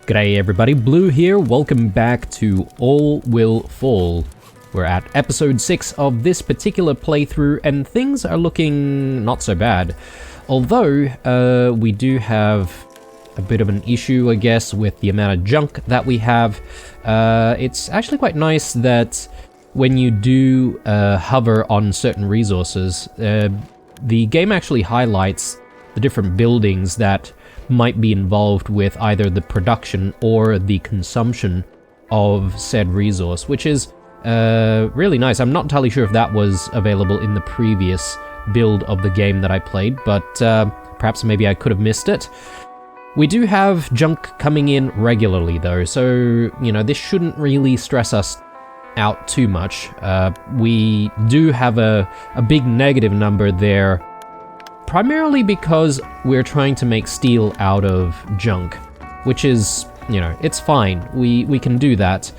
G'day everybody, Blue here, welcome back to All Will Fall. We're at episode 6 of this particular playthrough and things are looking not so bad. Although, we do have a bit of an issue, I guess, with the amount of junk that we have. It's actually quite nice that when you do hover on certain resources, the game actually highlights the different buildings that might be involved with either the production or the consumption of said resource, which is really nice. I'm not entirely sure if that was available in the previous build of the game that I played, but perhaps maybe I could have missed it. We do have junk coming in regularly though, so you know, this shouldn't really stress us out too much. We do have a big negative number there, primarily because we're trying to make steel out of junk, which is, you know, it's fine. We can do that.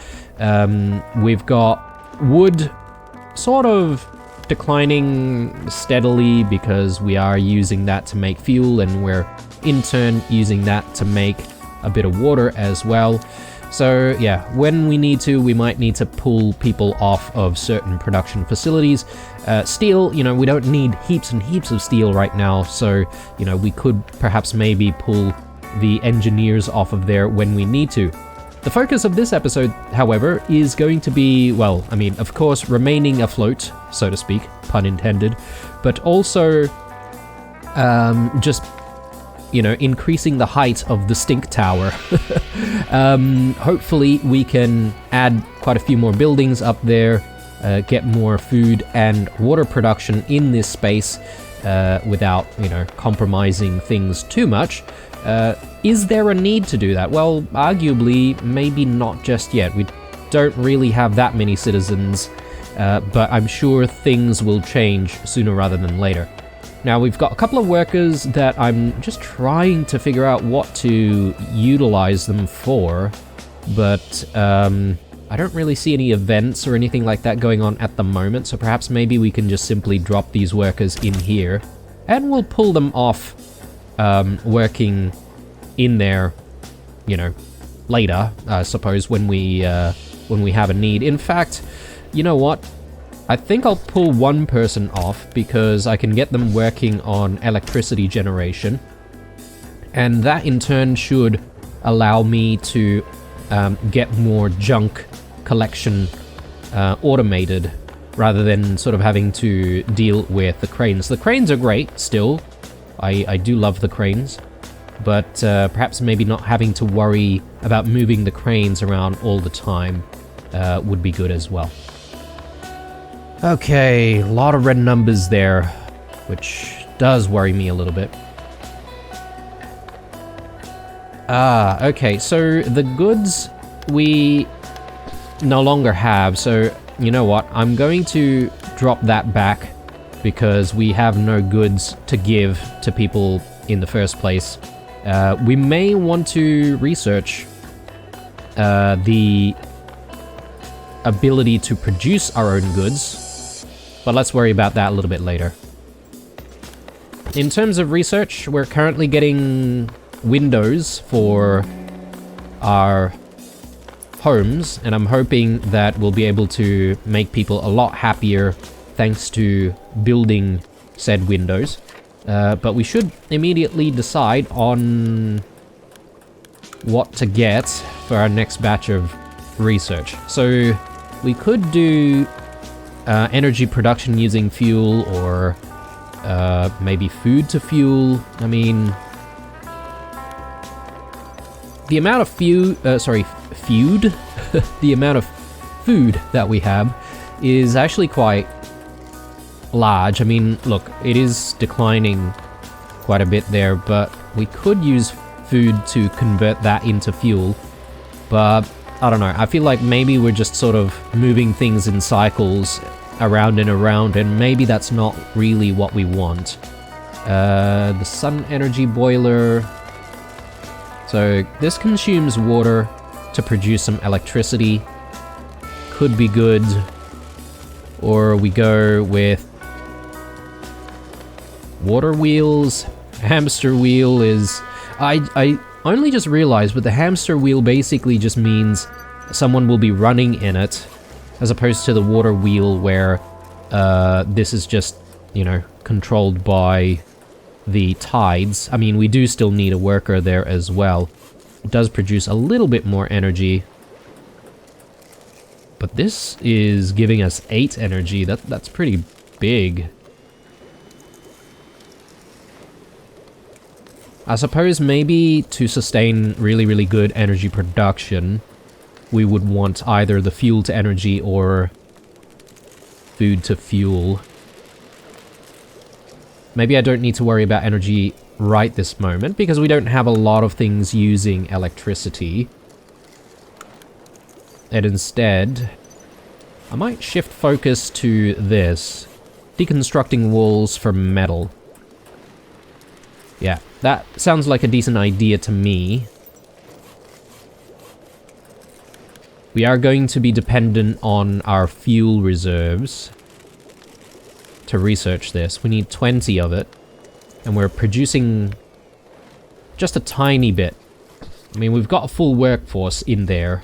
We've got wood sort of declining steadily because we are using that to make fuel, and we're in turn using that to make a bit of water as well. So yeah, when we need to, we might need to pull people off of certain production facilities. Steel, you know, we don't need heaps and heaps of steel right now, so, you know, we could perhaps maybe pull the engineers off of there when we need to. The focus of this episode, however, is going to be, well, I mean, of course, remaining afloat, so to speak, pun intended, but also just, you know, increasing the height of the stink tower. Hopefully we can add quite a few more buildings up there, get more food and water production in this space without, you know, compromising things too much. Is there a need to do that? Well, arguably, maybe not just yet. We don't really have that many citizens, but I'm sure things will change sooner rather than later. Now, we've got a couple of workers that I'm just trying to figure out what to utilize them for, but I don't really see any events or anything like that going on at the moment, so perhaps maybe we can just simply drop these workers in here, and we'll pull them off working in there, you know, later, I suppose, when we have a need. In fact, you know what? I think I'll pull one person off because I can get them working on electricity generation, and that in turn should allow me to get more junk collection automated rather than sort of having to deal with the cranes. The cranes are great still. I do love the cranes, but perhaps maybe not having to worry about moving the cranes around all the time would be good as well. Okay, a lot of red numbers there, which does worry me a little bit. Okay, so the goods we no longer have, so you know what, I'm going to drop that back because we have no goods to give to people in the first place. We may want to research the ability to produce our own goods, but let's worry about that a little bit later. In terms of research, we're currently getting windows for our homes, and I'm hoping that we'll be able to make people a lot happier thanks to building said windows. But we should immediately decide on what to get for our next batch of research. So we could do energy production using fuel, or maybe food to fuel. I mean, the amount of the amount of food that we have is actually quite large. I mean, look, it is declining quite a bit there, but we could use food to convert that into fuel. But I don't know, I feel like maybe we're just sort of moving things in cycles around and around, and maybe that's not really what we want. The sun energy boiler. So this consumes water to produce some electricity. Could be good. Or we go with water wheels. Hamster wheel is... I only just realized, but the hamster wheel basically just means someone will be running in it, as opposed to the water wheel where this is just, you know, controlled by the tides. I mean, we do still need a worker there as well. It does produce a little bit more energy. But this is giving us 8 energy. That's pretty big. I suppose maybe to sustain really, really good energy production, we would want either the fuel to energy or food to fuel. Maybe I don't need to worry about energy right this moment, because we don't have a lot of things using electricity. And instead, I might shift focus to this. Deconstructing walls from metal. Yeah, that sounds like a decent idea to me. We are going to be dependent on our fuel reserves to research this. We need 20 of it, and we're producing just a tiny bit. I mean, we've got a full workforce in there,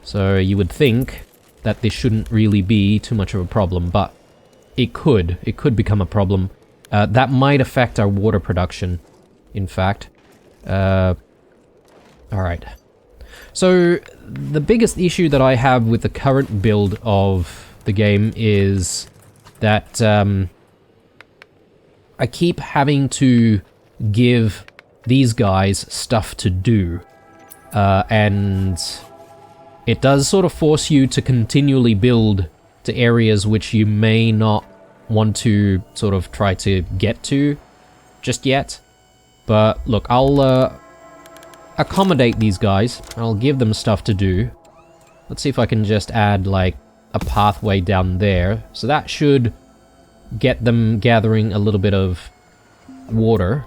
so you would think that this shouldn't really be too much of a problem, but it could become a problem. That might affect our water production, in fact. Alright. So, the biggest issue that I have with the current build of the game is that I keep having to give these guys stuff to do. And it does sort of force you to continually build to areas which you may not want to sort of try to get to just yet. But look, I'll accommodate these guys. I'll give them stuff to do. Let's see if I can just add like a pathway down there. So that should get them gathering a little bit of water.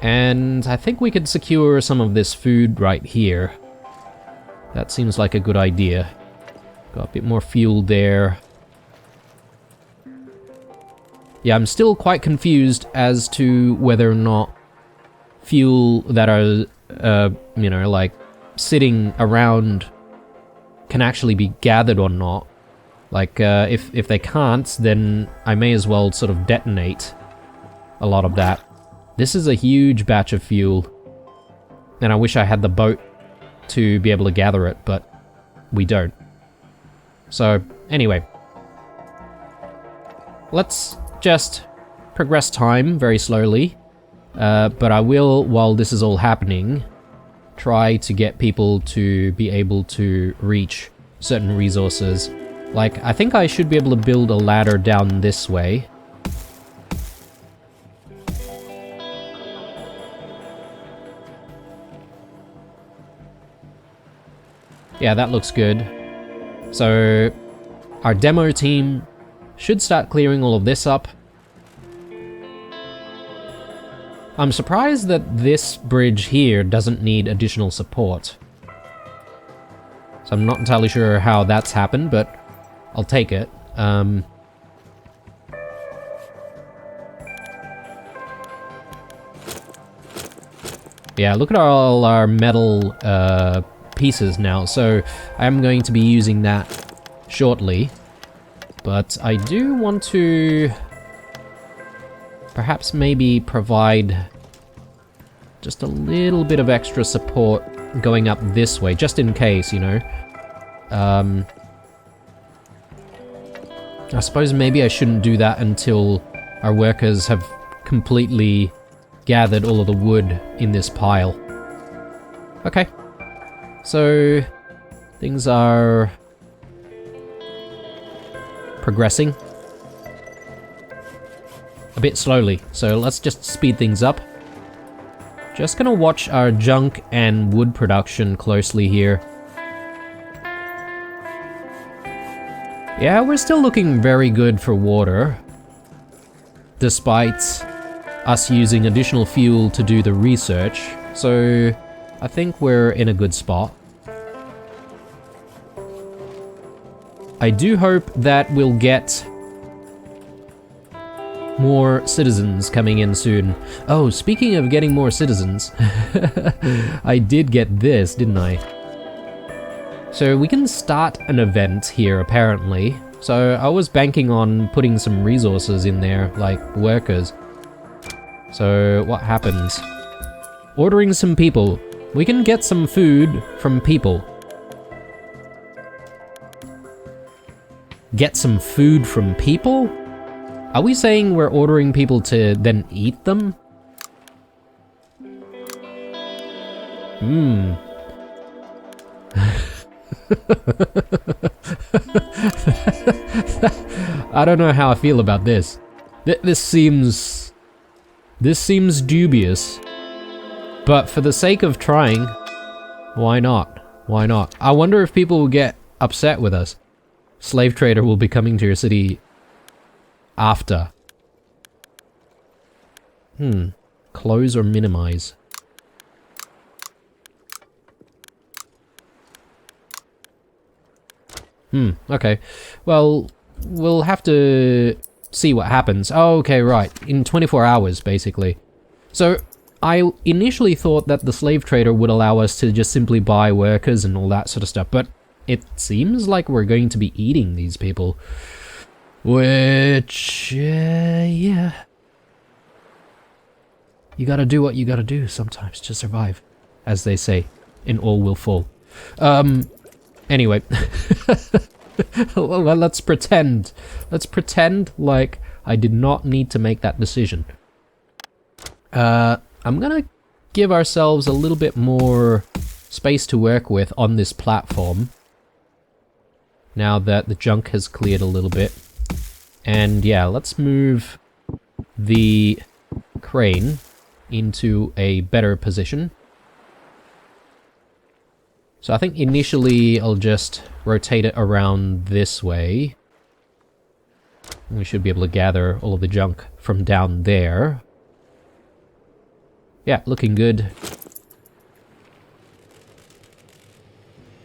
And I think we could secure some of this food right here. That seems like a good idea. Got a bit more fuel there. Yeah, I'm still quite confused as to whether or not fuel that are, you know, like, sitting around can actually be gathered or not. Like, if they can't, then I may as well sort of detonate a lot of that. This is a huge batch of fuel, and I wish I had the boat to be able to gather it, but we don't. So, anyway. Let's just progress time very slowly. But I will, while this is all happening, try to get people to be able to reach certain resources. Like, I think I should be able to build a ladder down this way. Yeah, that looks good. So, our demo team should start clearing all of this up. I'm surprised that this bridge here doesn't need additional support. So I'm not entirely sure how that's happened, but I'll take it. Yeah, look at all our metal pieces now, so I'm going to be using that shortly. But I do want to perhaps maybe provide just a little bit of extra support going up this way, just in case, you know. I suppose maybe I shouldn't do that until our workers have completely gathered all of the wood in this pile. Okay. So, things are progressing a bit slowly, so let's just speed things up. Just gonna watch our junk and wood production closely here. Yeah, we're still looking very good for water, despite us using additional fuel to do the research, so I think we're in a good spot. I do hope that we'll get more citizens coming in soon. Oh, speaking of getting more citizens, I did get this, didn't I? So we can start an event here, apparently. So I was banking on putting some resources in there, like workers. So what happens? Ordering some people. We can get some food from people. Get some food from people? Are we saying we're ordering people to then eat them? I don't know how I feel about this. This seems dubious. But for the sake of trying, why not? Why not? I wonder if people will get upset with us. Slave trader will be coming to your city after. Close or minimize? Okay. Well, we'll have to see what happens. Oh, okay, right. In 24 hours, basically. So, I initially thought that the slave trader would allow us to just simply buy workers and all that sort of stuff, but it seems like we're going to be eating these people. Which, yeah. You gotta do what you gotta do sometimes to survive, as they say in All Will Fall. Anyway. Well, let's pretend. Let's pretend like I did not need to make that decision. I'm gonna give ourselves a little bit more space to work with on this platform. Now that the junk has cleared a little bit. And yeah, let's move the crane into a better position. So I think initially I'll just rotate it around this way. We should be able to gather all of the junk from down there. Yeah, looking good.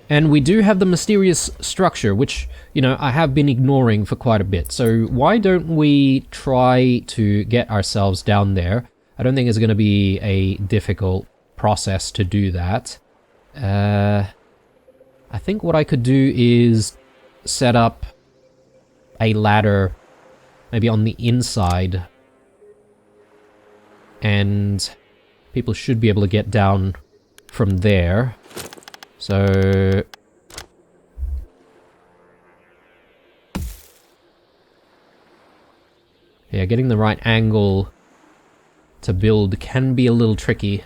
And we do have the mysterious structure, which, you know, I have been ignoring for quite a bit. So why don't we try to get ourselves down there? I don't think it's going to be a difficult process to do that. I think what I could do is set up a ladder maybe on the inside. And people should be able to get down from there. So yeah, getting the right angle to build can be a little tricky.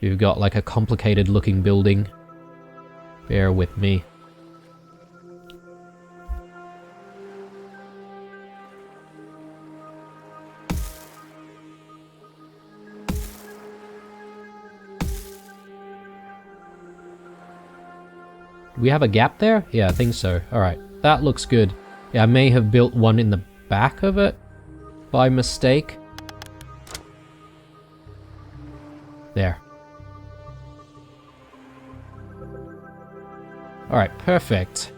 You've got like a complicated looking building. Bear with me. Do we have a gap there? Yeah, I think so. Alright, that looks good. Yeah, I may have built one in the back of it by mistake. There. Alright, perfect.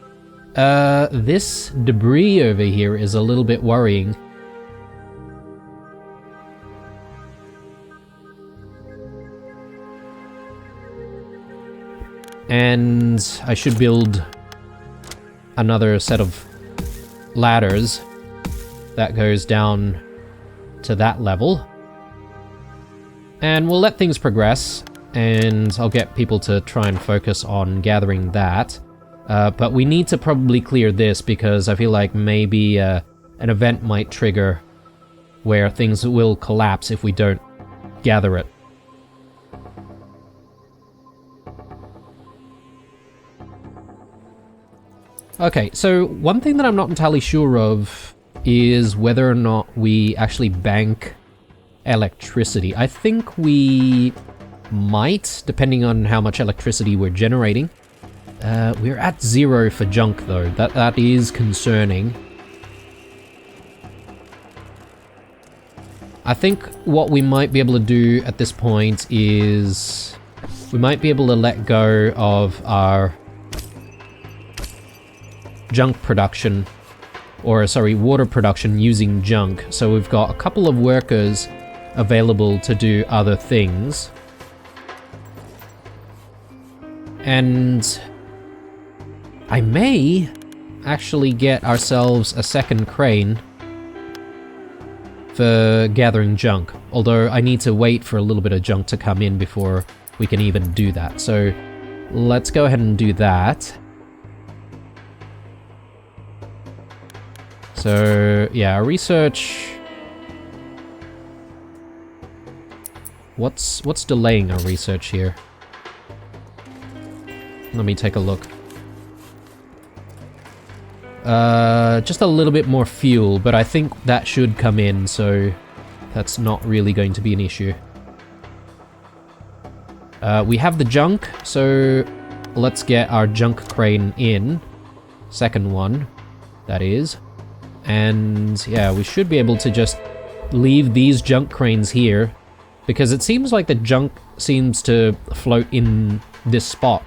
This debris over here is a little bit worrying. And I should build another set of ladders that goes down to that level. And we'll let things progress, and I'll get people to try and focus on gathering that. But we need to probably clear this because I feel like maybe an event might trigger where things will collapse if we don't gather it. Okay, so one thing that I'm not entirely sure of is whether or not we actually bank electricity. I think we might, depending on how much electricity we're generating. We're at 0 for junk though. That is concerning. I think what we might be able to do at this point is we might be able to let go of our junk production or sorry, water production using junk. So we've got a couple of workers available to do other things. And I may actually get ourselves a second crane for gathering junk, although I need to wait for a little bit of junk to come in before we can even do that. So let's go ahead and do that. So yeah, research. What's delaying our research here? Let me take a look. Just a little bit more fuel, but I think that should come in, so that's not really going to be an issue. We have the junk, so let's get our junk crane in. Second one, that is. And yeah, we should be able to just leave these junk cranes here, because it seems like the junk seems to float in this spot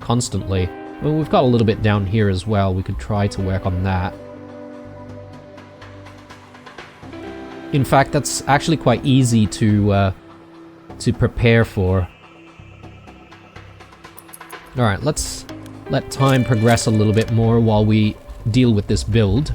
constantly. Well, we've got a little bit down here as well. We could try to work on that. In fact, that's actually quite easy to prepare for. Alright, let's let time progress a little bit more while we deal with this build.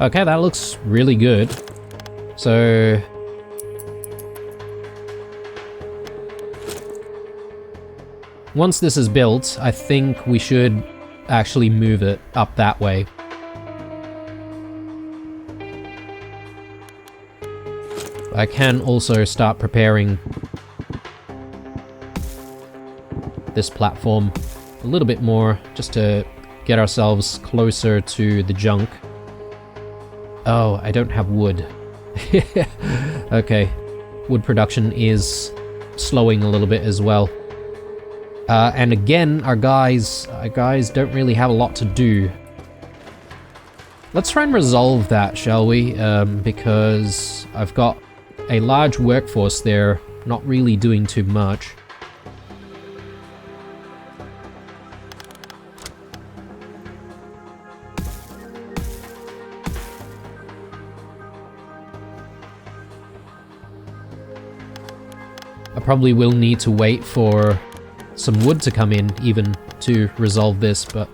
Okay, that looks really good. So once this is built, I think we should actually move it up that way. I can also start preparing this platform a little bit more, just to get ourselves closer to the junk. Oh, I don't have wood. Okay, wood production is slowing a little bit as well. And again, our guys don't really have a lot to do. Let's try and resolve that, shall we? Because I've got a large workforce there, not really doing too much. I probably will need to wait for some wood to come in even to resolve this, but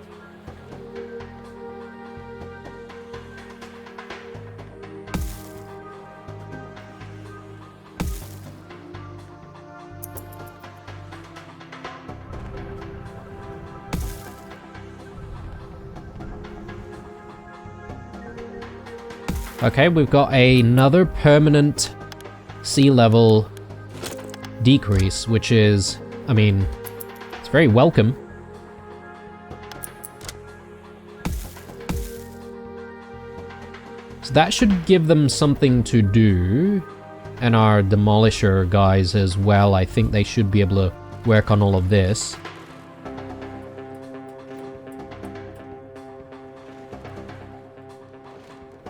okay, we've got another permanent sea level decrease, which is, I mean, it's very welcome. So that should give them something to do, and our demolisher guys as well. I think they should be able to work on all of this.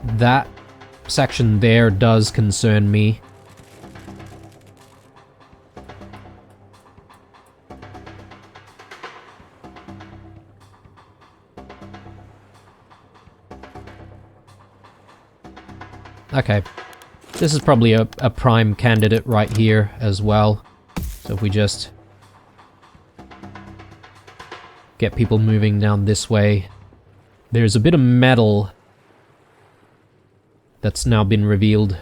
That section there does concern me. Okay, this is probably a prime candidate right here as well. So if we just get people moving down this way. There's a bit of metal that's now been revealed.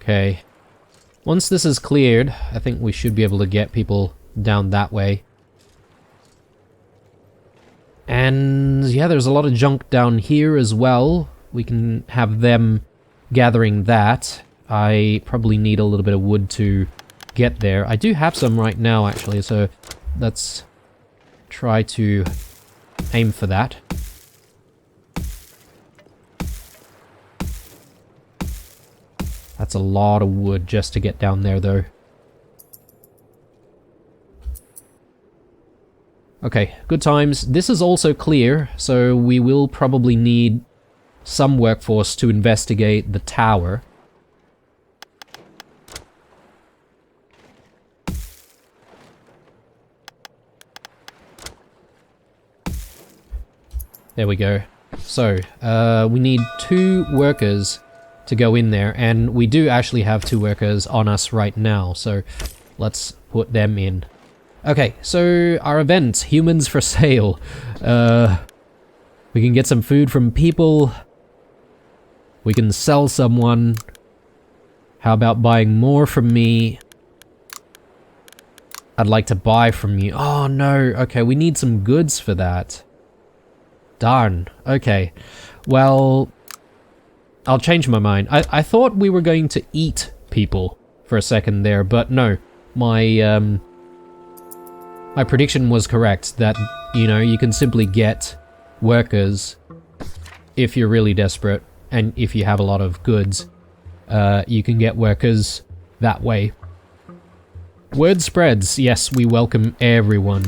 Okay. Once this is cleared, I think we should be able to get people down that way. And yeah, there's a lot of junk down here as well. We can have them gathering that. I probably need a little bit of wood to get there. I do have some right now, actually, so let's try to aim for that. That's a lot of wood just to get down there, though. Okay, good times. This is also clear, so we will probably need some workforce to investigate the tower. There we go. So, we need 2 workers to go in there, and we do actually have 2 workers on us right now, so let's put them in. Okay, so our event, humans for sale. We can get some food from people. We can sell someone. How about buying more from me? I'd like to buy from you. Oh no, okay, we need some goods for that. Darn, okay. Well, I'll change my mind. I thought we were going to eat people for a second there, but no. My prediction was correct, that, you know, you can simply get workers if you're really desperate, and if you have a lot of goods, you can get workers that way. Word spreads, yes, we welcome everyone.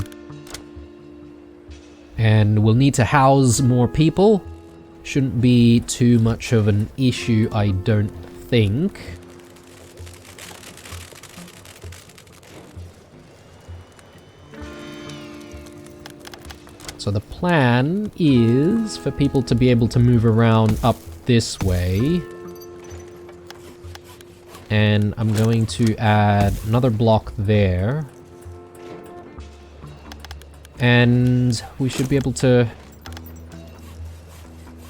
And we'll need to house more people. Shouldn't be too much of an issue, I don't think. So the plan is for people to be able to move around up this way. And I'm going to add another block there. And we should be able to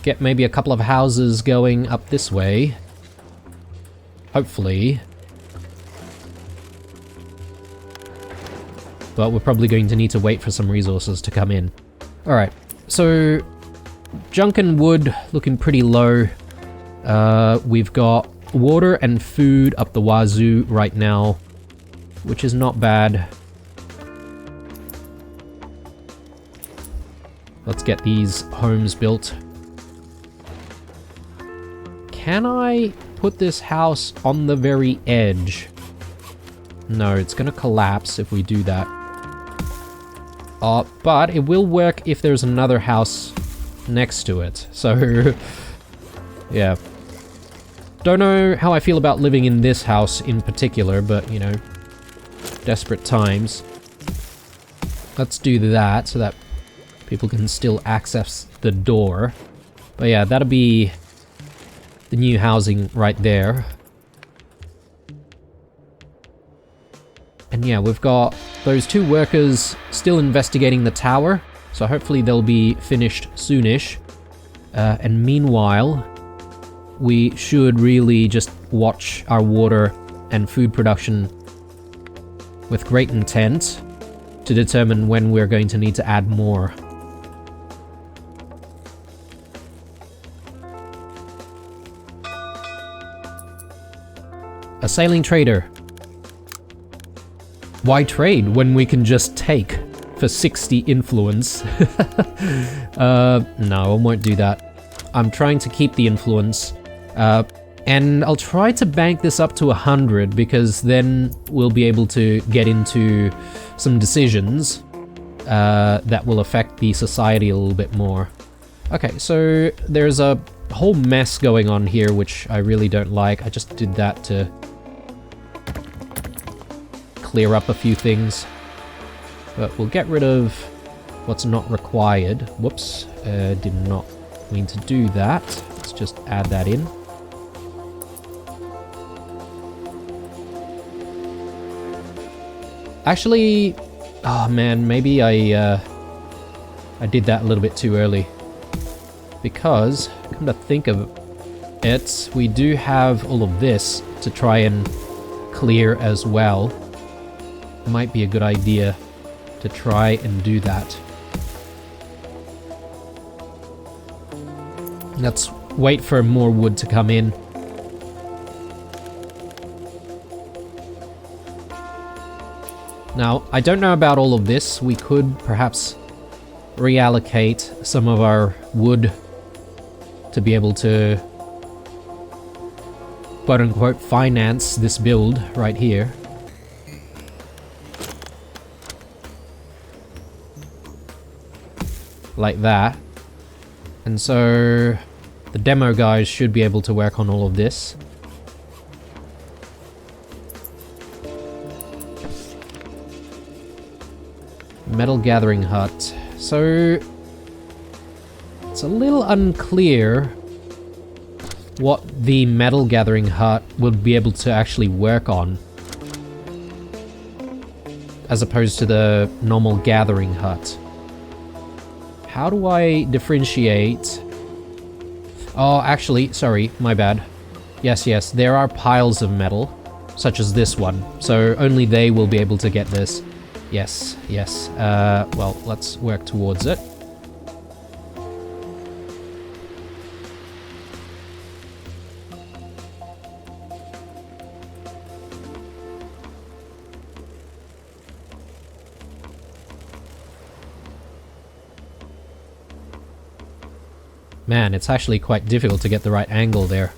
get maybe a couple of houses going up this way. Hopefully. But we're probably going to need to wait for some resources to come in. Alright, so junk and wood looking pretty low. We've got water and food up the wazoo right now, which is not bad. Let's get these homes built. Can I put this house on the very edge? No, it's gonna collapse if we do that. But it will work if there's another house next to it. So, yeah. Don't know how I feel about living in this house in particular, but, you know, desperate times. Let's do that so that people can still access the door. But yeah, that'll be the new housing right there. And yeah, we've got those 2 workers still investigating the tower, so hopefully they'll be finished soonish. And meanwhile, we should really just watch our water and food production with great intent to determine when we're going to need to add more. A sailing trader. Why trade when we can just take for 60 influence? No, I won't do that. I'm trying to keep the influence. And I'll try to bank this up to 100, because then we'll be able to get into some decisions that will affect the society a little bit more. Okay, so there's a whole mess going on here, which I really don't like. I just did that to clear up a few things. But we'll get rid of what's not required. Whoops, did not mean to do that. Let's just add that in. Actually, oh man, maybe I did that a little bit too early. Because, come to think of it, we do have all of this to try and clear as well. Might be a good idea to try and do that. Let's wait for more wood to come in. Now, I don't know about all of this. We could perhaps reallocate some of our wood to be able to quote-unquote finance this build right here. Like that. And so the demo guys should be able to work on all of this. Metal gathering hut. So it's a little unclear what the metal gathering hut would be able to actually work on, as opposed to the normal gathering hut. How do I differentiate? Oh, actually, sorry, my bad. Yes, there are piles of metal, such as this one, so only they will be able to get this. Yes. Well, let's work towards it. Man, it's actually quite difficult to get the right angle there.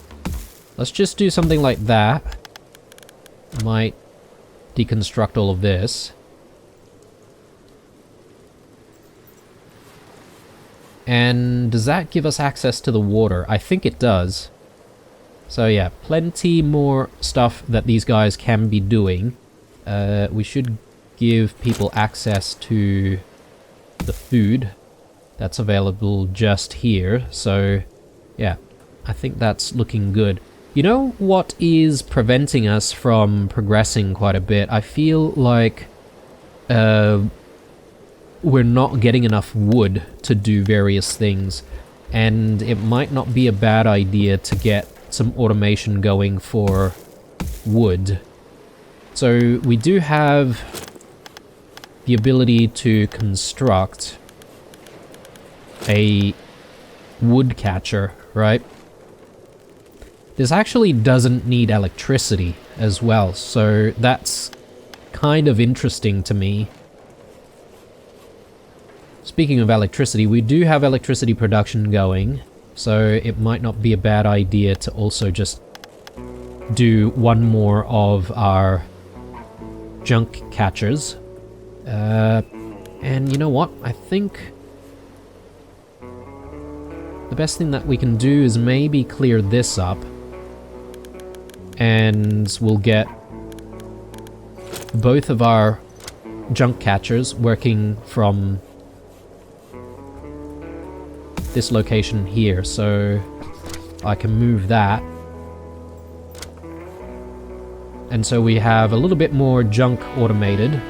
Let's just do something like that. Might deconstruct all of this. And does that give us access to the water? I think it does. So yeah, plenty more stuff that these guys can be doing. We should give people access to the food that's available just here. So yeah, I think that's looking good. You know what is preventing us from progressing quite a bit? I feel like we're not getting enough wood to do various things, and it might not be a bad idea to get some automation going for wood. So we do have the ability to construct a wood catcher, right? This actually doesn't need electricity as well, so that's kind of interesting to me. Speaking of electricity, we do have electricity production going, so it might not be a bad idea to also just do one more of our junk catchers. And you know what? I think the best thing that we can do is maybe clear this up, and we'll get both of our junk catchers working from this location here, so I can move that. And so we have a little bit more junk automated.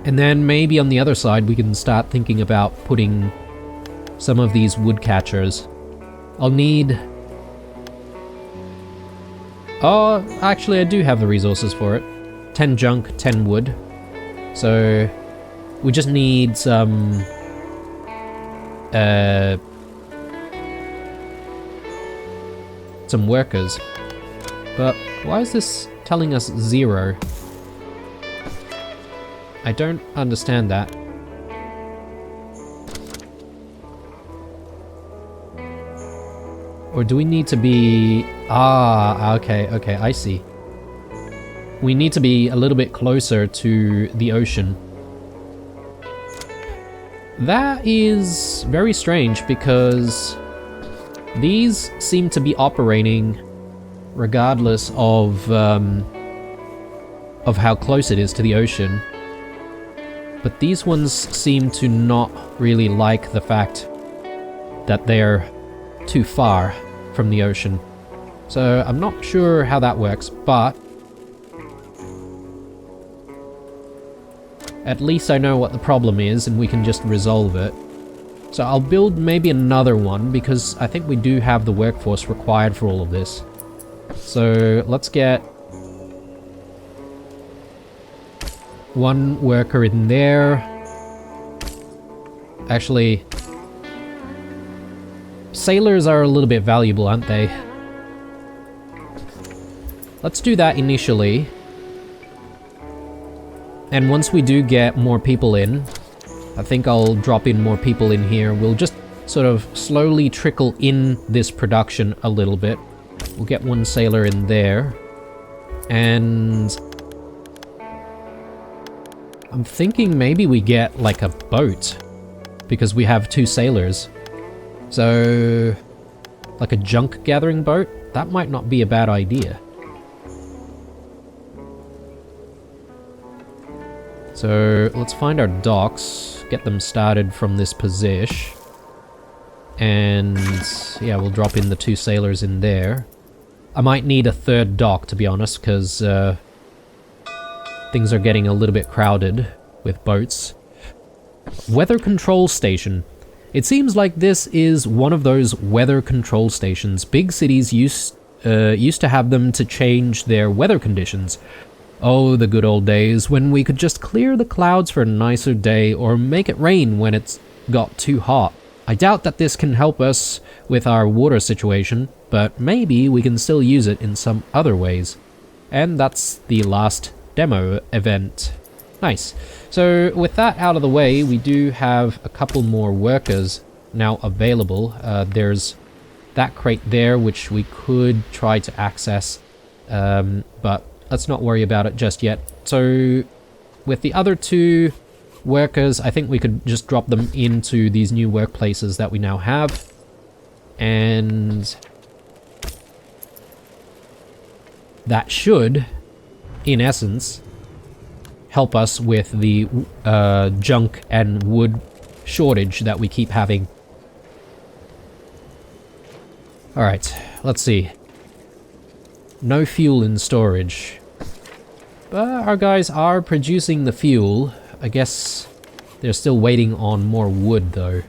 And then maybe on the other side we can start thinking about putting some of these wood catchers. I'll need... Oh, actually I do have the resources for it. 10 junk, 10 wood. So we just need some... some workers. But why is this telling us 0? I don't understand that. Or do we need to be... Ah, okay, I see. We need to be a little bit closer to the ocean. That is very strange because these seem to be operating regardless of how close it is to the ocean. But these ones seem to not really like the fact that they're too far from the ocean. So I'm not sure how that works, but at least I know what the problem is and we can just resolve it. So I'll build maybe another one because I think we do have the workforce required for all of this. So let's get one worker in there. Actually, sailors are a little bit valuable, aren't they? Let's do that initially. And once we do get more people in, I think I'll drop in more people in here. We'll just sort of slowly trickle in this production a little bit. We'll get one sailor in there. And I'm thinking maybe we get like a boat, because we have 2 sailors. So like a junk gathering boat, that might not be a bad idea. So let's find our docks, get them started from this position. And yeah, we'll drop in the 2 sailors in there. I might need a 3rd dock, to be honest, because things are getting a little bit crowded with boats. Weather control station. It seems like this is one of those weather control stations. Big cities used to have them to change their weather conditions. Oh, the good old days when we could just clear the clouds for a nicer day or make it rain when it's got too hot. I doubt that this can help us with our water situation, but maybe we can still use it in some other ways. And that's the last demo event. Nice. So with that out of the way, we do have a couple more workers now available. There's that crate there, which we could try to access, but let's not worry about it just yet. So with the other 2 workers, I think we could just drop them into these new workplaces that we now have. And that should, in essence, help us with the junk and wood shortage that we keep having. Alright, let's see. No fuel in storage. But our guys are producing the fuel. I guess they're still waiting on more wood, though.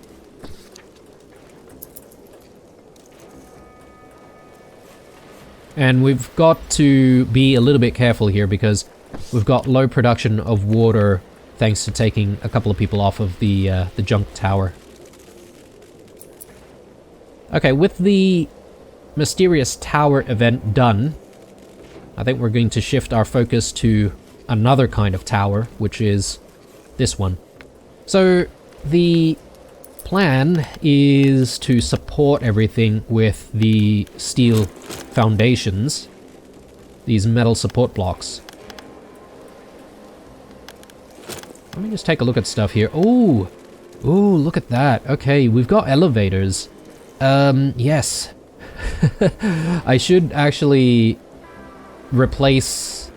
And we've got to be a little bit careful here because we've got low production of water thanks to taking a couple of people off of the junk tower. Okay, with the mysterious tower event done, I think we're going to shift our focus to another kind of tower, which is this one. So the plan is to support everything with the steel foundations, these metal support blocks. Let me just take a look at stuff here. Ooh, look at that. Okay, we've got elevators. Yes. I should actually replace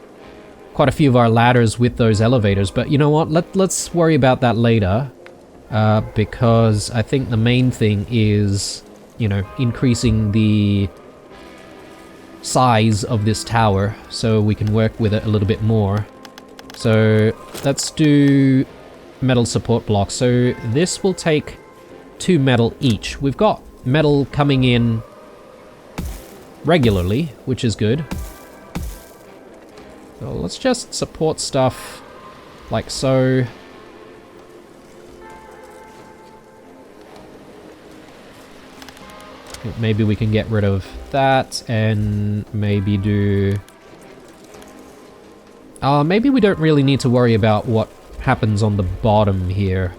quite a few of our ladders with those elevators, but you know what? Let's worry about that later, because I think the main thing is, you know, increasing the size of this tower so we can work with it a little bit more. So let's do metal support blocks. So this will take 2 metal each. We've got metal coming in regularly, which is good. So let's just support stuff like so. Maybe we can get rid of that and maybe do... maybe we don't really need to worry about what happens on the bottom here.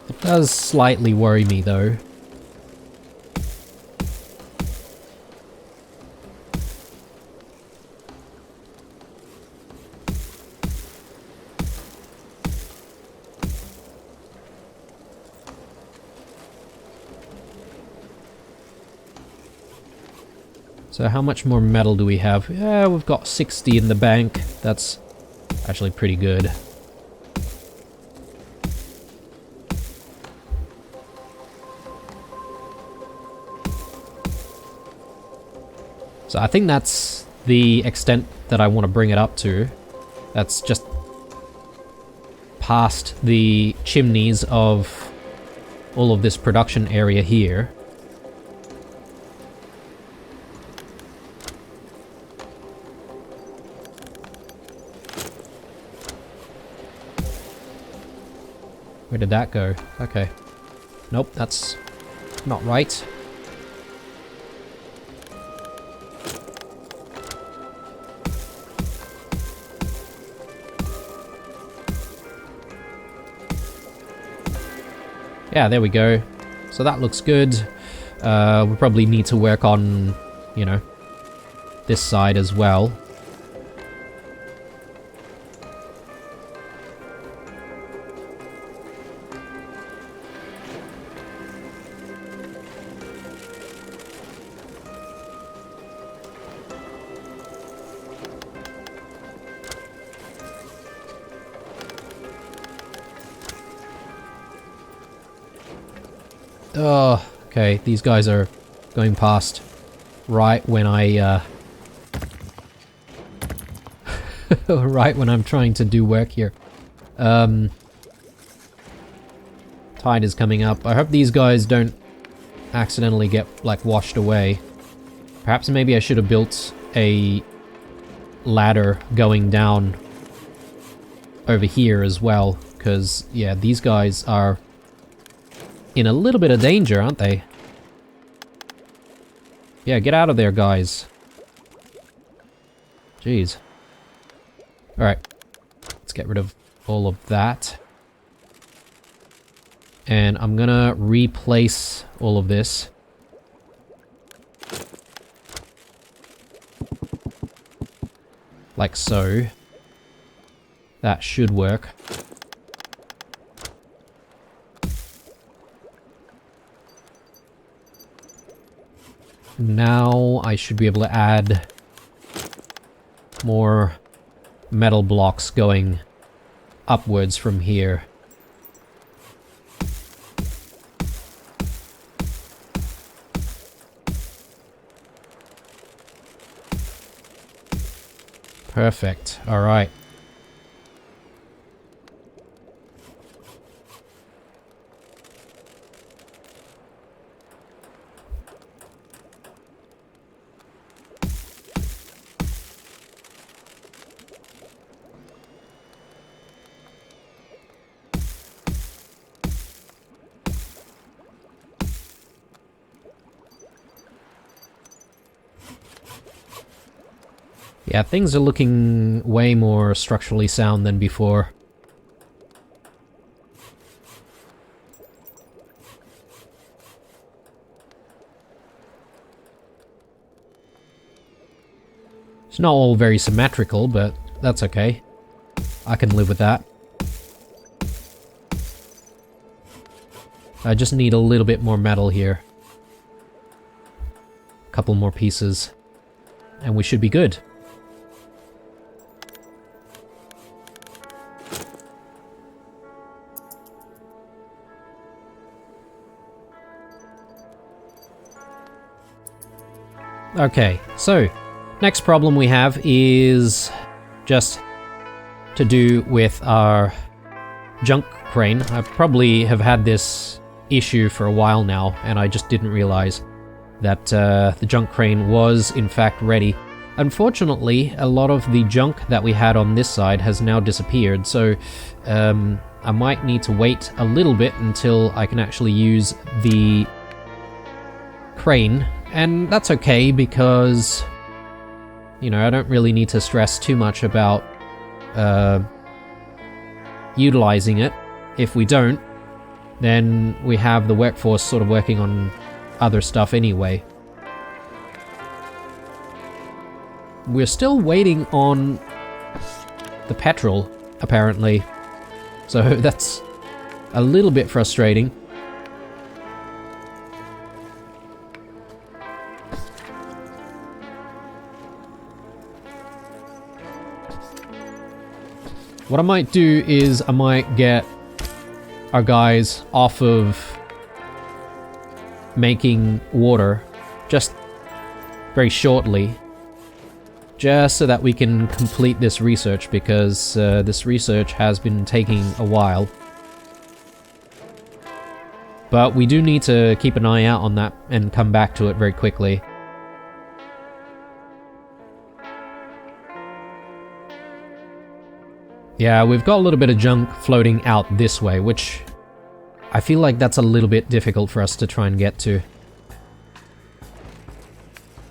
It does slightly worry me though. So how much more metal do we have? Yeah, we've got 60 in the bank. That's actually pretty good. So I think that's the extent that I want to bring it up to. That's just past the chimneys of all of this production area here. Where did that go? Okay. Nope, that's not right. Yeah, there we go. So that looks good. We probably need to work on, you know, this side as well. Oh, okay, these guys are going past right when I, right when I'm trying to do work here. Tide is coming up. I hope these guys don't accidentally get, like, washed away. Perhaps maybe I should have built a ladder going down over here as well, because, yeah, these guys are in a little bit of danger, aren't they? Yeah, get out of there, guys. Jeez. Alright. Let's get rid of all of that. And I'm gonna replace all of this. Like so. That should work. Now I should be able to add more metal blocks going upwards from here. Perfect. All right. Yeah, things are looking way more structurally sound than before. It's not all very symmetrical, but that's okay. I can live with that. I just need a little bit more metal here. A couple more pieces. And we should be good. Okay, so next problem we have is just to do with our junk crane. I probably have had this issue for a while now, and I just didn't realize that the junk crane was in fact ready. Unfortunately, a lot of the junk that we had on this side has now disappeared, so I might need to wait a little bit until I can actually use the crane. And that's okay because, you know, I don't really need to stress too much about utilizing it. If we don't, then we have the workforce sort of working on other stuff anyway. We're still waiting on the petrol, apparently. So that's a little bit frustrating. What I might do is I might get our guys off of making water just very shortly, just so that we can complete this research, because this research has been taking a while. But we do need to keep an eye out on that and come back to it very quickly. Yeah, we've got a little bit of junk floating out this way, which I feel like that's a little bit difficult for us to try and get to.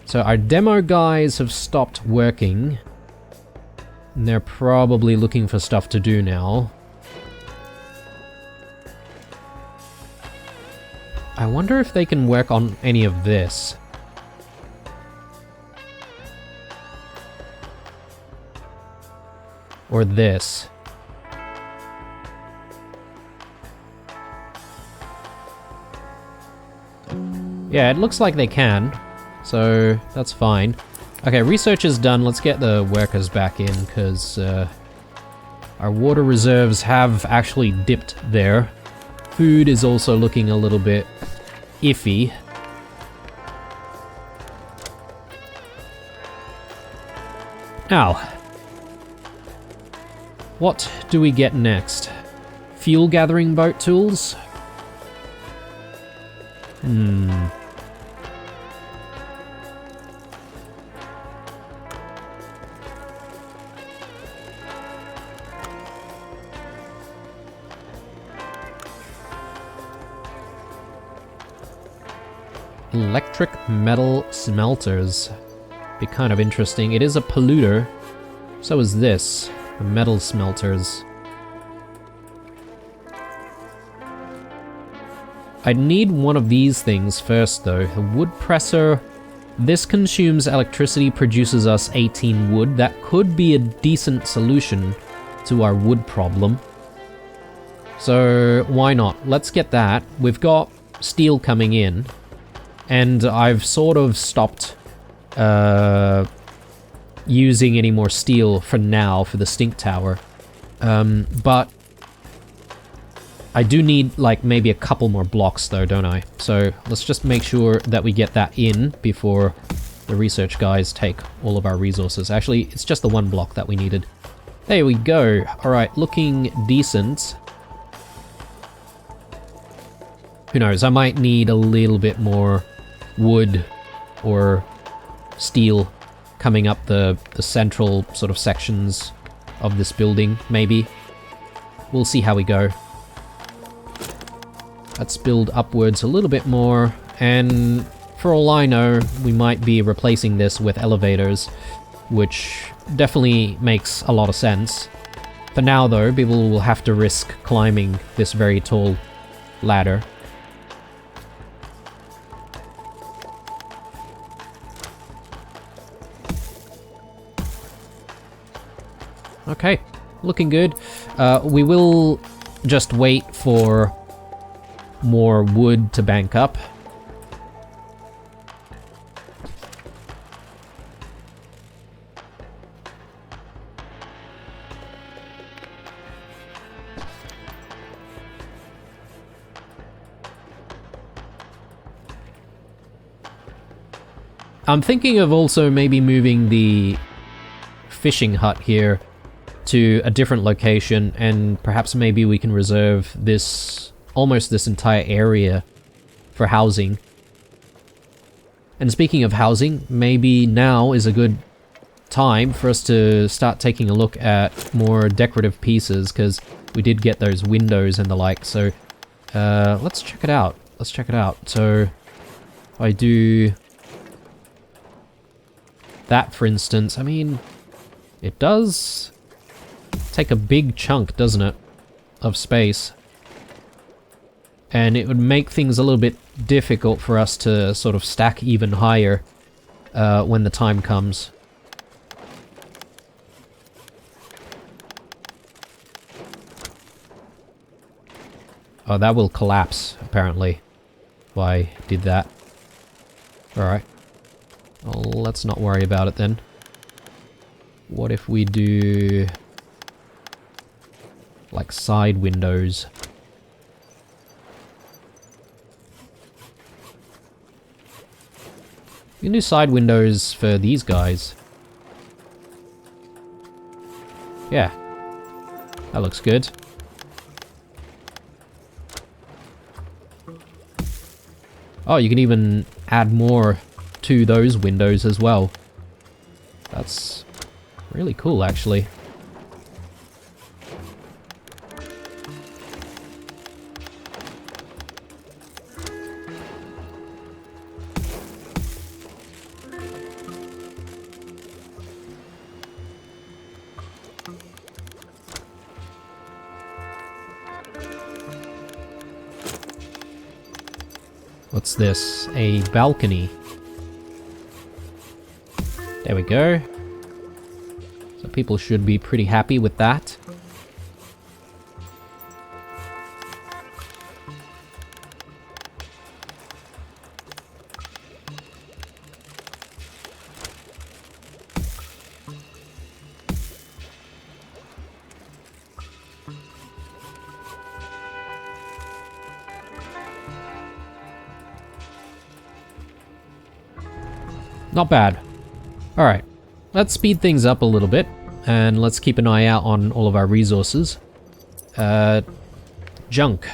So our demo guys have stopped working, and they're probably looking for stuff to do now. I wonder if they can work on any of this. Or this. Yeah, it looks like they can. So, that's fine. Okay, research is done. Let's get the workers back in, because our water reserves have actually dipped there. Food is also looking a little bit iffy. Now, what do we get next? Fuel gathering boat tools? Electric metal smelters. Be kind of interesting. It is a polluter. So is this. The metal smelters. I'd need one of these things first though. The wood presser. This consumes electricity, produces us 18 wood. That could be a decent solution to our wood problem. So why not? Let's get that. We've got steel coming in. And I've sort of stopped using any more steel for now for the stink tower. But I do need like maybe a couple more blocks though, don't I? So let's just make sure that we get that in before the research guys take all of our resources. Actually, it's just the one block that we needed. There we go. Alright, looking decent. Who knows, I might need a little bit more wood or steel coming up the central sort of sections of this building, maybe. We'll see how we go. Let's build upwards a little bit more, and for all I know, we might be replacing this with elevators, which definitely makes a lot of sense. For now though, people will have to risk climbing this very tall ladder. Okay, looking good. We will just wait for more wood to bank up. I'm thinking of also maybe moving the fishing hut here to a different location, and perhaps maybe we can reserve this, almost this entire area for housing. And speaking of housing, maybe now is a good time for us to start taking a look at more decorative pieces, because we did get those windows and the like, so let's check it out. Let's check it out. So if I do that, for instance, I mean, it does take a big chunk, doesn't it, of space. And it would make things a little bit difficult for us to sort of stack even higher when the time comes. Oh, that will collapse, apparently, if I did that. Alright. Well, let's not worry about it then. What if we do like side windows? You can do side windows for these guys. Yeah. That looks good. Oh, you can even add more to those windows as well. That's really cool, actually. What's this? A balcony. There we go. So people should be pretty happy with that. Not bad. Alright, let's speed things up a little bit, and let's keep an eye out on all of our resources. Junk.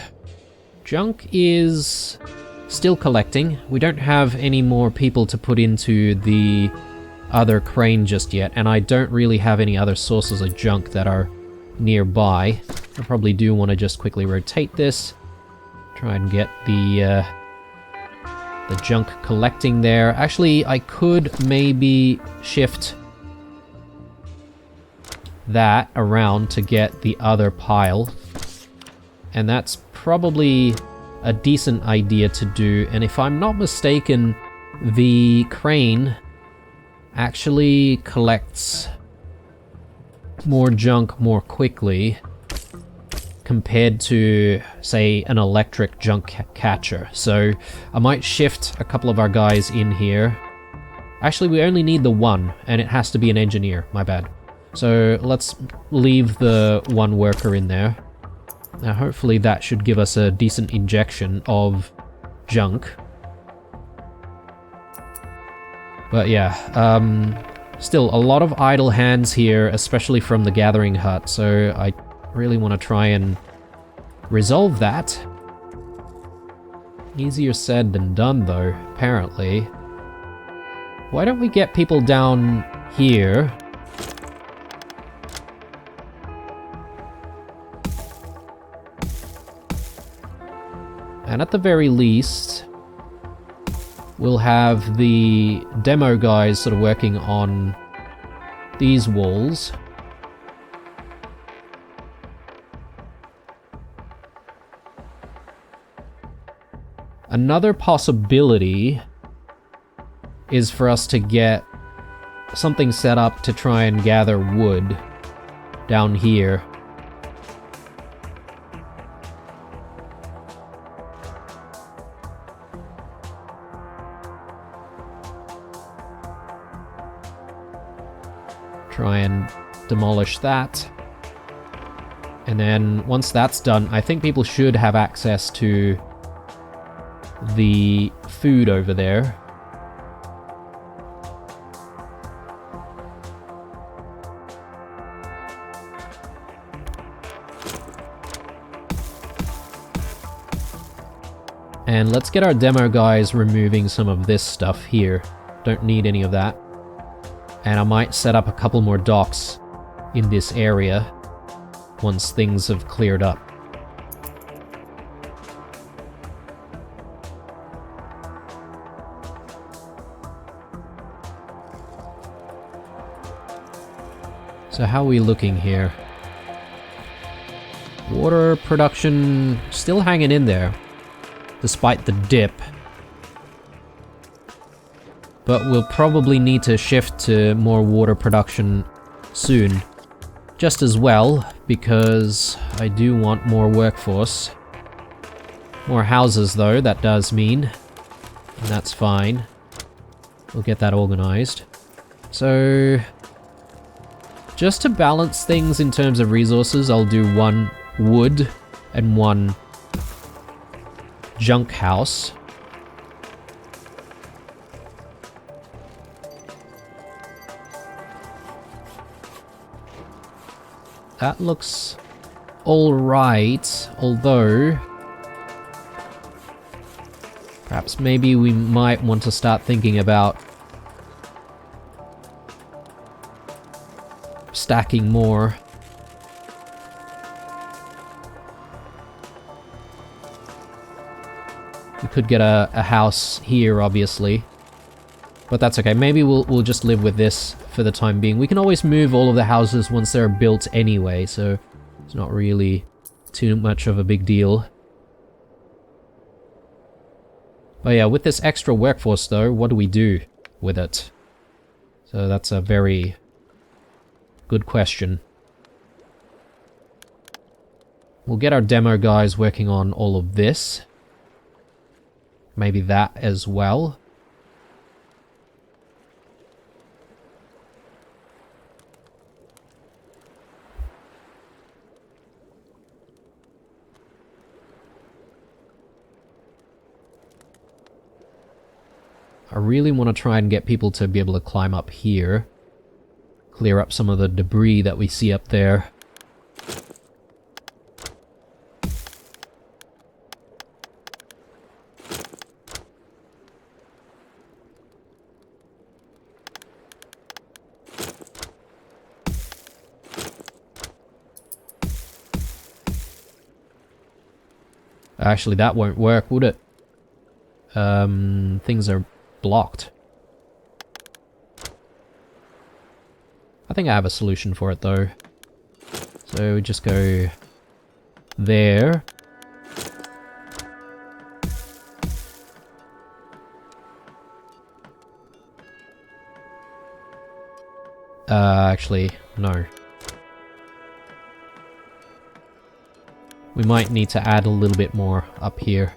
Junk is still collecting. We don't have any more people to put into the other crane just yet, and I don't really have any other sources of junk that are nearby. I probably do want to just quickly rotate this. Try and get the junk collecting there. Actually, I could maybe shift that around to get the other pile. And that's probably a decent idea to do. And if I'm not mistaken, the crane actually collects more junk more quickly compared to, say, an electric junk catcher. So I might shift a couple of our guys in here. Actually, we only need the one, and it has to be an engineer. My bad. So let's leave the one worker in there. Now hopefully that should give us a decent injection of junk. But yeah, still a lot of idle hands here, especially from the gathering hut, so I really want to try and resolve that. Easier said than done though, apparently. Why don't we get people down here? And at the very least, we'll have the demo guys sort of working on these walls. Another possibility is for us to get something set up to try and gather wood down here. Try and demolish that. And then once that's done, I think people should have access to the food over there. And let's get our demo guys removing some of this stuff here. Don't need any of that. And I might set up a couple more docks in this area once things have cleared up. So how are we looking here? Water production still hanging in there, despite the dip. But we'll probably need to shift to more water production soon. Just as well, because I do want more workforce. More houses though, that does mean. And that's fine. We'll get that organized. So just to balance things in terms of resources, I'll do one wood and one junk house. That looks alright, although perhaps maybe we might want to start thinking about stacking more. We could get a house here, obviously. But that's okay. Maybe we'll just live with this for the time being. We can always move all of the houses once they're built anyway, so it's not really too much of a big deal. Oh yeah, with this extra workforce though, what do we do with it? So that's a very good question. We'll get our demo guys working on all of this. Maybe that as well. I really want to try and get people to be able to climb up here. Clear up some of the debris that we see up there. Actually, that won't work, would it? Things are blocked. I think I have a solution for it though. So we just go there. Actually, no. We might need to add a little bit more up here.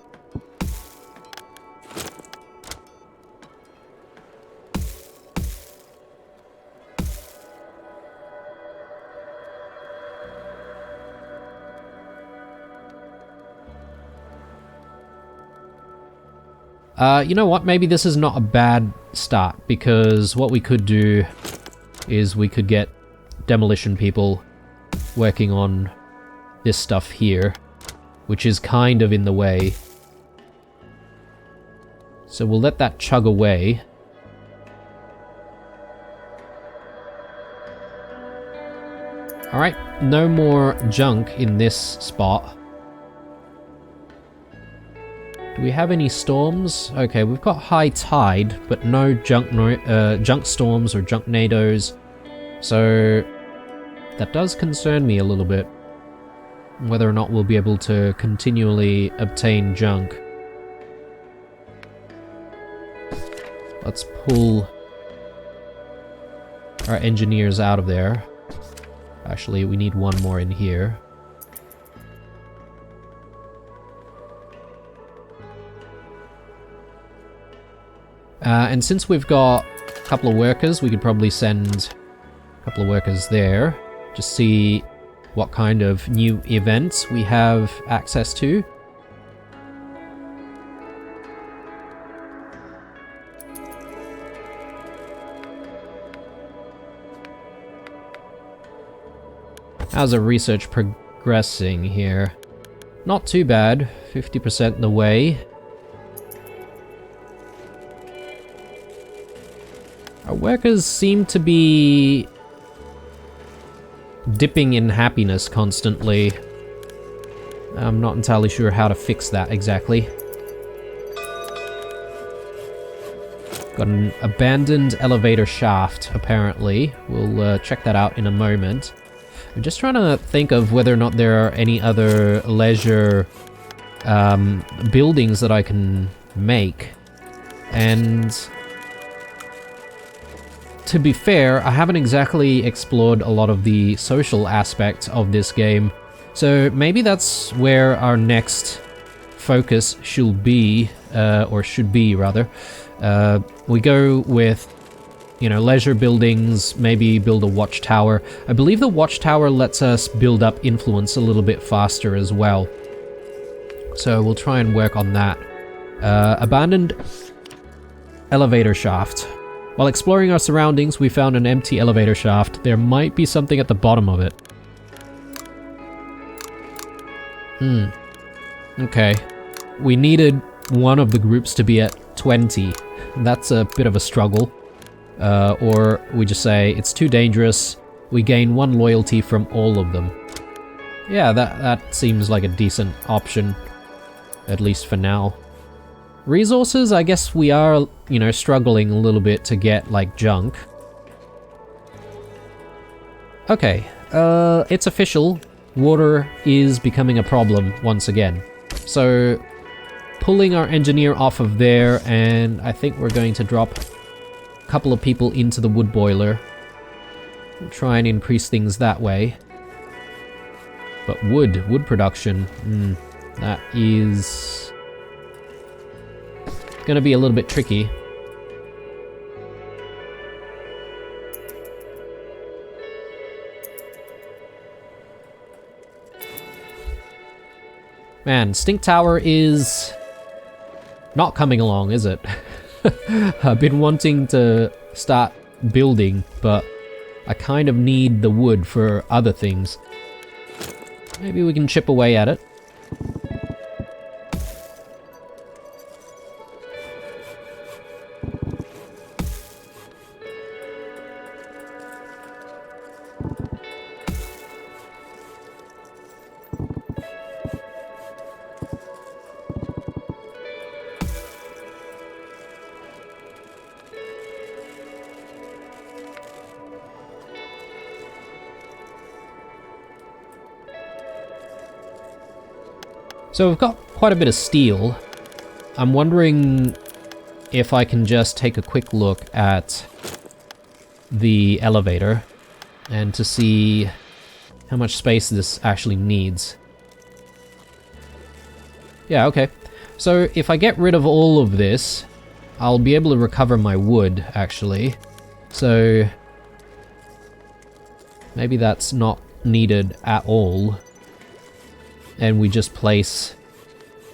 You know what? Maybe this is not a bad start, because what we could do is we could get demolition people working on this stuff here, which is kind of in the way. So we'll let that chug away. Alright, no more junk in this spot. Do we have any storms? Okay, we've got high tide, but no junk storms or junk nados. So that does concern me a little bit. Whether or not we'll be able to continually obtain junk. Let's pull our engineers out of there. Actually, we need one more in here. And since we've got a couple of workers, we could probably send a couple of workers there. Just see what kind of new events we have access to. How's our research progressing here? Not too bad, 50% the way. Our workers seem to be dipping in happiness constantly. I'm not entirely sure how to fix that exactly. Got an abandoned elevator shaft, apparently. We'll check that out in a moment. I'm just trying to think of whether or not there are any other leisure buildings that I can make. And to be fair, I haven't exactly explored a lot of the social aspect of this game, so maybe that's where our next focus should be, rather. We go with, you know, leisure buildings, maybe build a watchtower. I believe the watchtower lets us build up influence a little bit faster as well. So we'll try and work on that. Abandoned elevator shaft. While exploring our surroundings, we found an empty elevator shaft. There might be something at the bottom of it. Okay. We needed one of the groups to be at 20. That's a bit of a struggle. Or we just say, it's too dangerous. We gain 1 loyalty from all of them. Yeah, that seems like a decent option. At least for now. Resources, I guess we are, you know, struggling a little bit to get, like, junk. Okay, it's official. Water is becoming a problem once again. So, pulling our engineer off of there, and I think we're going to drop a couple of people into the wood boiler. We'll try and increase things that way. But wood production, that is gonna be a little bit tricky. Man, Stink Tower is not coming along, is it? I've been wanting to start building, but I kind of need the wood for other things. Maybe we can chip away at it. So we've got quite a bit of steel. I'm wondering if I can just take a quick look at the elevator and to see how much space this actually needs. Yeah, okay. So if I get rid of all of this, I'll be able to recover my wood, actually. So maybe that's not needed at all. And we just place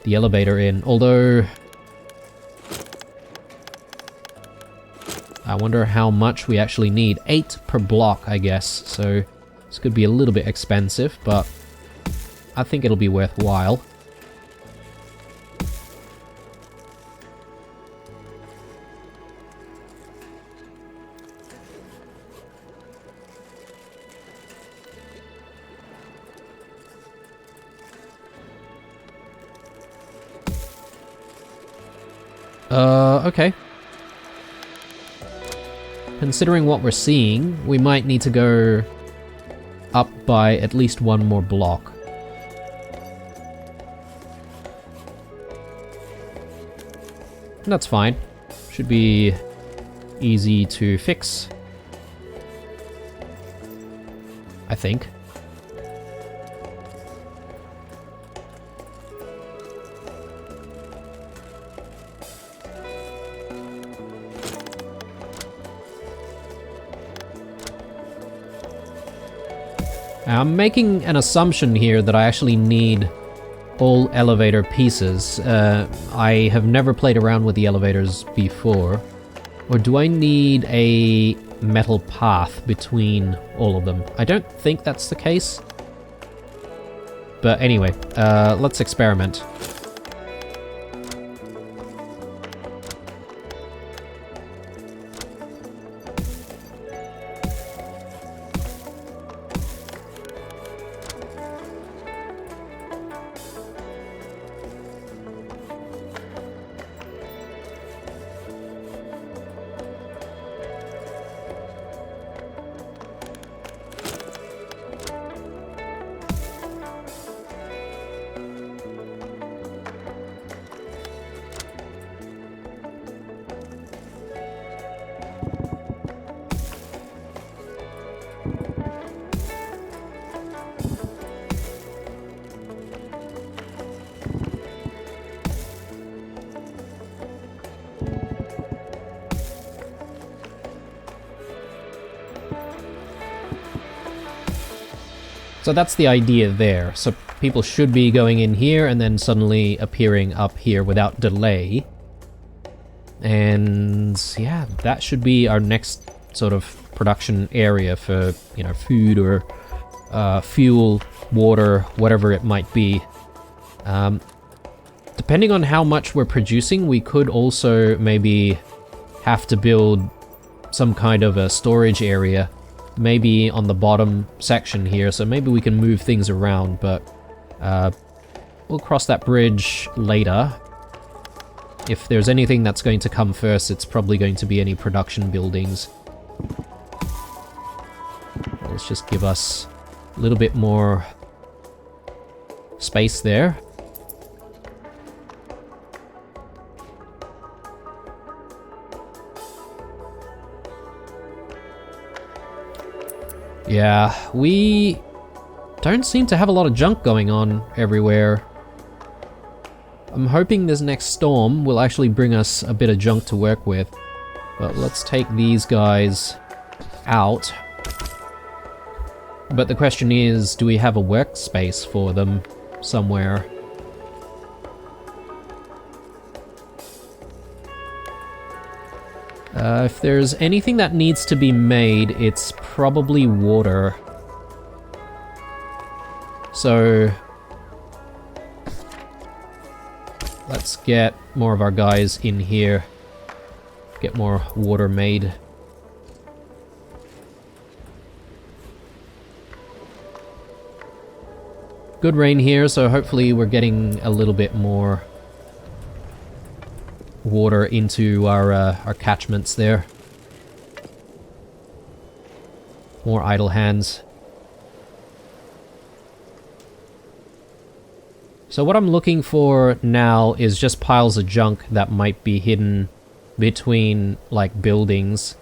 the elevator in, although I wonder how much we actually need. 8 per block, I guess, so this could be a little bit expensive, but I think it'll be worthwhile. Okay. Considering what we're seeing, we might need to go up by at least one more block. That's fine. Should be easy to fix, I think. I'm making an assumption here that I actually need all elevator pieces. I have never played around with the elevators before. Or do I need a metal path between all of them? I don't think that's the case. But anyway, let's experiment. So that's the idea there. So people should be going in here and then suddenly appearing up here without delay. And yeah, that should be our next sort of production area for, you know, food or fuel, water, whatever it might be. Depending on how much we're producing, we could also maybe have to build some kind of a storage area, maybe on the bottom section here, so maybe we can move things around, but we'll cross that bridge later. If there's anything that's going to come first, it's probably going to be any production buildings. Let's just give us a little bit more space there. Yeah, we don't seem to have a lot of junk going on everywhere. I'm hoping this next storm will actually bring us a bit of junk to work with. But let's take these guys out. But the question is, do we have a workspace for them somewhere? If there's anything that needs to be made, it's probably water. So let's get more of our guys in here. Get more water made. Good rain here, so hopefully we're getting a little bit more water into our catchments there. More idle hands. So what I'm looking for now is just piles of junk that might be hidden between, like, buildings.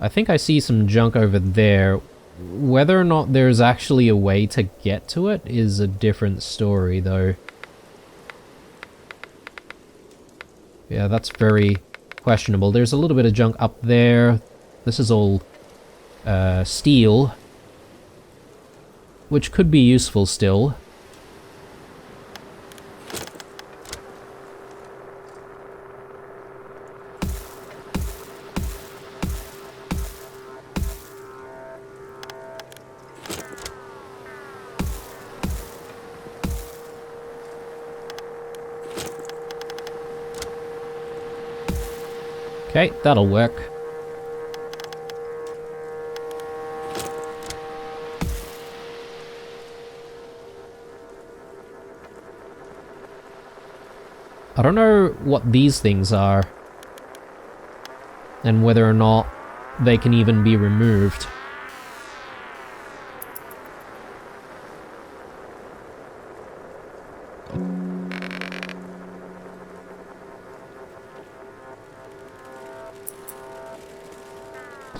I think I see some junk over there. Whether or not there's actually a way to get to it is a different story, though. Yeah, that's very questionable. There's a little bit of junk up there. This is all steel, which could be useful still. Okay, that'll work. I don't know what these things are, and whether or not they can even be removed.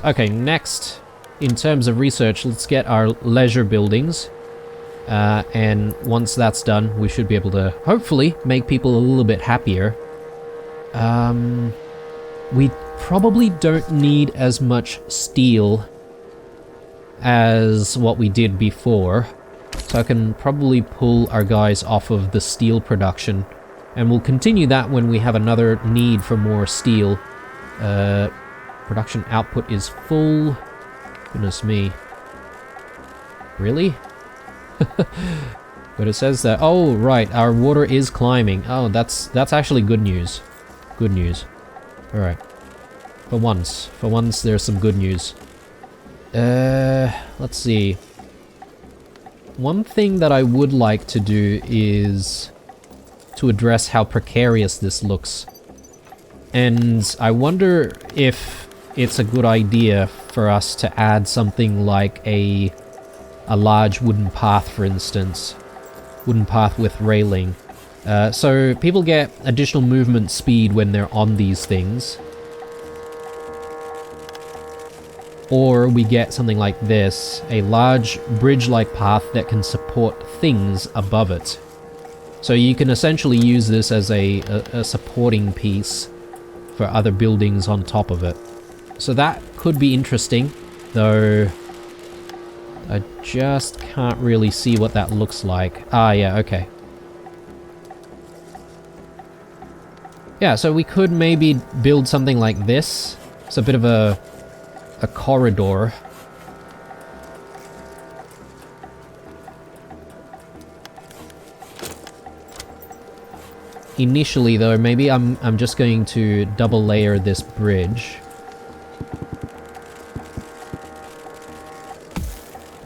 Okay, next, in terms of research, let's get our leisure buildings. And once that's done, we should be able to, hopefully, make people a little bit happier. We probably don't need as much steel as what we did before. So I can probably pull our guys off of the steel production. And we'll continue that when we have another need for more steel. Production output is full. Goodness me. Really? But it says that, oh right, our water is climbing. Oh, that's actually good news. Good news. Alright. For once there's some good news. Let's see. One thing that I would like to do is to address how precarious this looks. And I wonder if it's a good idea for us to add something like a large wooden path, for instance. Wooden path with railing. So people get additional movement speed when they're on these things. Or we get something like this, a large bridge-like path that can support things above it. So you can essentially use this as a supporting piece for other buildings on top of it. So that could be interesting, though I just can't really see what that looks like. Ah, yeah, okay. Yeah, so we could maybe build something like this. It's a bit of a corridor. Initially, though, maybe I'm just going to double layer this bridge.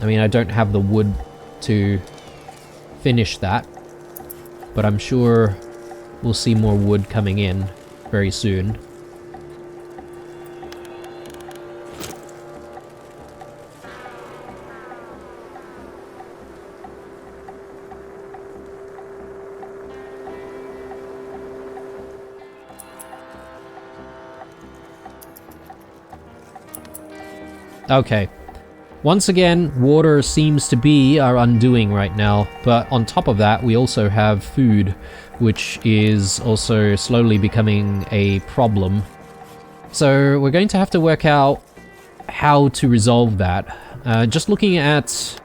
I mean, I don't have the wood to finish that, but I'm sure we'll see more wood coming in very soon. Okay. Once again, water seems to be our undoing right now, but on top of that, we also have food, which is also slowly becoming a problem. So we're going to have to work out how to resolve that. Just looking at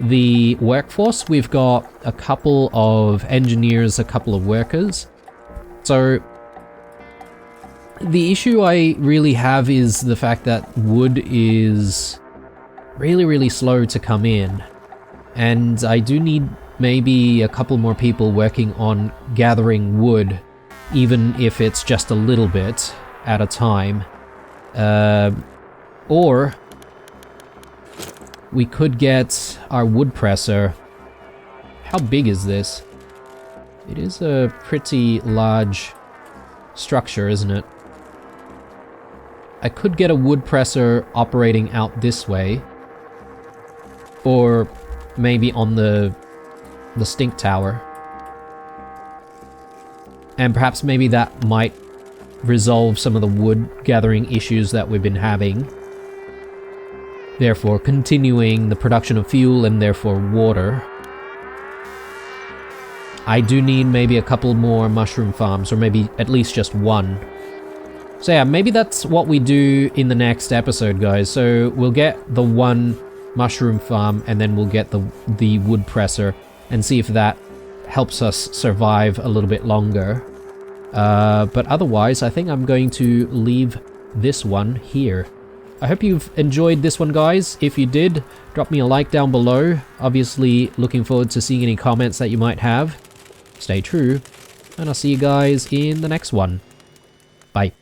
the workforce, we've got a couple of engineers, a couple of workers. So the issue I really have is the fact that wood is really slow to come in, and I do need maybe a couple more people working on gathering wood, even if it's just a little bit at a time. Or we could get our wood presser. How big is this? It is a pretty large structure, isn't it? I could get a wood presser operating out this way, or maybe on the stink tower. And perhaps maybe that might resolve some of the wood gathering issues that we've been having. Therefore, continuing the production of fuel and therefore water. I do need maybe a couple more mushroom farms, or maybe at least just one. So yeah, maybe that's what we do in the next episode, guys. So we'll get the one mushroom farm, and then we'll get the wood presser, and see if that helps us survive a little bit longer. But otherwise, I think I'm going to leave this one here. I hope you've enjoyed this one, guys. If you did, drop me a like down below. Obviously, looking forward to seeing any comments that you might have. Stay true, and I'll see you guys in the next one. Bye.